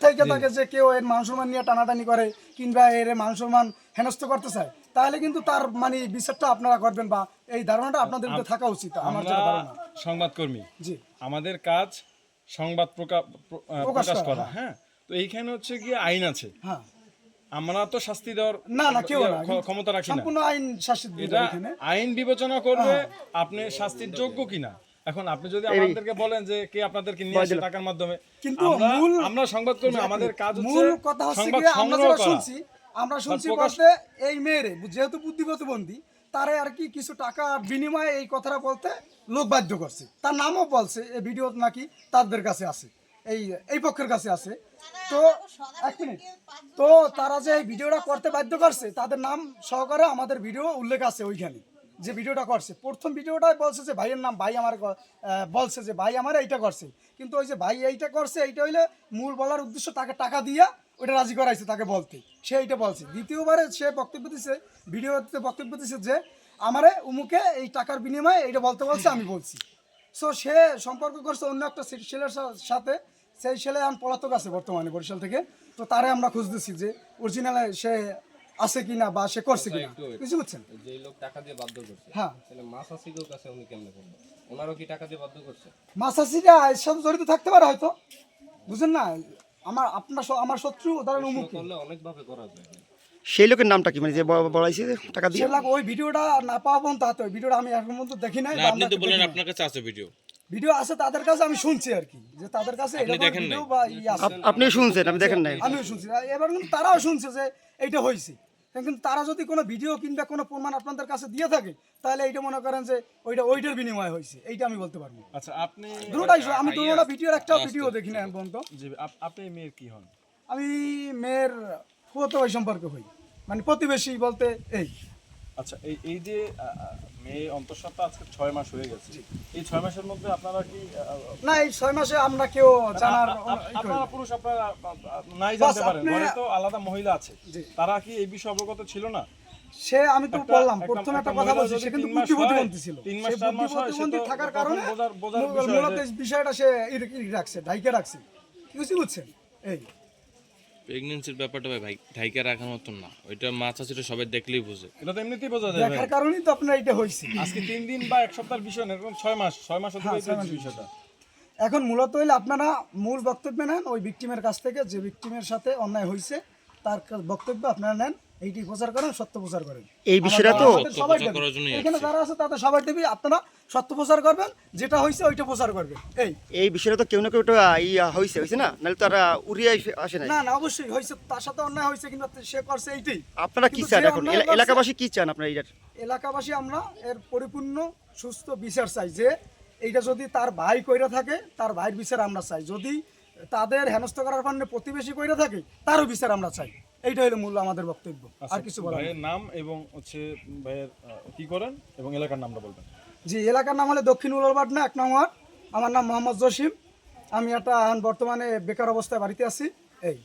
থেকে থাকে যে কেউ এর মান সম্মান নিয়ে টানাটানি করে কিংবা এর মান সম্মান হেনস্থ করতে চায়, তাহলে কিন্তু তার মানে বিচারটা আপনারা করবেন বা এই ধারণাটা আপনাদের মধ্যে থাকা উচিত। আমার যেটা ধারণা। সংবাদকর্মী, জি, আমাদের কাজ সংবাদ প্রকাশ করা। হ্যাঁ। হ্যাঁ, তো এইখানে হচ্ছে গিয়ে আইন আছে, হ্যাঁ, আমরা তো শাস্তি দেওয়ার না কেউ না, ক্ষমতা রাখি না। সম্পূর্ণ আইন শাসিত এটা এখানে। আইন বিবেচনা করবে আপনি শাস্তির যোগ্য কিনা। এখন আপনি যদি আমাদেরকে বলেন যে কে আপনাদেরকে নিয়ে আসে টাকার মাধ্যমে, কিন্তু আমরা সংবাদকর্মী, আমাদের কাজ হচ্ছে মূল কথা হচ্ছে সংবাদ কি আমরা সংগ্রহ যেটা করা। শুনছি বলতে এই মেয়েরে যেহেতু বুদ্ধি প্রতিবন্ধী, তারে আর কি কিছু টাকা বিনিময়ে এই কথাটা বলতে লোক বাধ্য করছে। তার নামও বলছে এই ভিডিও নাকি তাদের কাছে আছে, এই পক্ষের কাছে আছে। তো এক মিনিট, তো তারা যে এই ভিডিওটা করতে বাধ্য করছে তাদের নাম সহকারে আমাদের ভিডিও উল্লেখ আছে ওইখানে। যে ভিডিওটা করছে প্রথম ভিডিওটাই বলছে যে ভাইয়ের নাম, ভাই আমার বলছে যে ভাই আমার এইটা করছে, কিন্তু ওই যে ভাই এইটা করছে এইটা হইলে মূল বলার উদ্দেশ্য তাকে টাকা দিয়া ওইটা রাজি করাইছে তাকে বলতে, সে এইটা বলছে। দ্বিতীয়বারে সে বক্তব্য দিছে, ভিডিওতে বক্তব্য দিছে যে আমারে উমুকে এই টাকার বিনিময়ে এইটা বলতে বলছে, আমি বলছি। সো সে সম্পর্ক করছে অন্য একটা ছেলের সাথে, সেই ছেলে এখন পলাতক আছে বর্তমানে বরিশাল থেকে। তো তারে আমরা খুঁজতেছি যে অরিজিনালে সে আছে কিনা বা সে করছে কিনা, বুঝতে পারছেন? যে লোক টাকা দিয়ে বাধ্য করছে, হ্যাঁ, তাহলে মাসাসিদের কাছে উনি কেমনে করবেন? ওনারও কি টাকা দিয়ে বাধ্য করছে? মাসাসিরা এর সাথে জড়িত থাকতে পারে হয়তো, বুঝেন না? আমার শত্রু উদাহরণ উমুক করলে অনেক ভাবে করা যায়। সেই লোকের নামটা কি, মানে যে বলাইছে টাকা দিয়ে? ওই ভিডিওটা না পাওয়া পর্যন্ত তাতে ওই ভিডিওটা আমি এখন পর্যন্ত দেখি নাই। আপনি তো বলেন আপনার কাছে আছে ভিডিও আছে তাদের কাছে, আমি শুনছি আর কি যে তাদের কাছে ভিডিও বা আপনি শুনছেন, আমি দেখেন নাই? আমিও শুনছি। এবার কিন্তু তারাও শুনছে যে এইটা হয়েছে, কিন্তু তারা যদি কোনো ভিডিও কিংবা কোনো প্রমাণ আপনাদের কাছে দিয়ে থাকে তাহলে এইটা মনে করেন যে ওইটার বিনিময় হয়েছে, এইটা আমি বলতে পারবো। আচ্ছা, আপনি আমি দুটোটা ভিডিওর একটা ভিডিও দেখি না এখন পর্যন্ত। জি, আপনি মেয়ের কি হন? আমি মেয়ের ফুফাতো ভাই সম্পর্কে হই, মানে প্রতিবেশী বলতে এই। আচ্ছা, এই যে মেয়ে অন্তঃসত্ত্বা আজকে 6 মাস হয়ে গেছে, এই 6 মাসের মধ্যে আপনারা কি না, এই 6 মাসে আমরা কেউ জানার আপনারা পুরুষ আপনারা নাই জানতে পারেন, আপনি- ঘরে তো আলাদা মহিলা আছে, জি। তারা কি এই বিষয়ে অবগত ছিল না? সে আমি তো বললাম প্রথমে একটা কথা বলছি, সে কিন্তু বুদ্ধি প্রতিবন্ধী ছিল। 3 মাস সে 4 বুদ্ধি মাস হয়, সে প্রতিবন্ধী তো থাকার তখন কারণে বোঝার বিষয় মূলত এই বিষয়টা সে রাখছে, ঢাইকে রাখছে, বুঝতে বুঝছেন? এই প্রেগন্যান্সির ব্যাপারটা ভাই ঢাইকা রাখার মতন না, ওইটা মা চাচিটা সবাই দেখলেই বোঝে। এটা তো এমনিতেই বোঝা যায় ভাই। দেখার কারণেই তো আপনার এটা হয়েছে। আজকে 3 দিন বা 1 সপ্তাহের বিষয় না, এরকম 6 মাস হতে বিষয়টা। এখন মূলত হইলে আপনারা মূল বক্তব্য নেন ওই ভিকটিমের কাছ থেকে, যে ভিকটিমের সাথে অন্যায় হয়েছে তার বক্তব্য আপনারা নেন, এইটি প্রচার করেন, সত্য প্রচার করেন। এই বিষয়টা তো সবাই দেবে। এখানে যারা আছে তাদের সবাই দেবে, আপনারা সত্য প্রচার করবেন, যেটা হয়েছে ওইটা প্রচার করবেন। এই বিষয়টা তো কেউ না কেউ তো হয়েছে না, নাহলে তারা উড়িয়ে আসে নাই। না অবশ্যই হয়েছে, তার সাথে অন্যায় হয়েছে, কিন্তু সে করছে এইটাই। আপনারা কি কিন্তু চান যে এখন? অন্যায় করছে- এলাকাবাসী কি চান আপনারা? এলাকাবাসী আমরা এর পরিপূর্ণ সুস্থ বিচার চাই, যে এইটা যদি তার ভাই কইরা থাকে তার ভাইয়ের বিচার আমরা চাই, যদি তাদের হেনস্থ করার কারণে প্রতিবেশী কইরা থাকে তারও বিচার আমরা চাই। এইটা হলো মূল আমাদের বক্তব্য, আর কিছু বলার নেই। ভাইয়ের নাম এবং হচ্ছে ভাইয়ের কি করেন এবং এলাকার নামটা বলবেন। জি, এলাকার নাম হলে দক্ষিণ উলারবাডনা 1 নং ওয়ার্ড। আমার নাম মোহাম্মদ জসিম। আমি বর্তমানে বেকার অবস্থায় বাড়িতে আছি। এই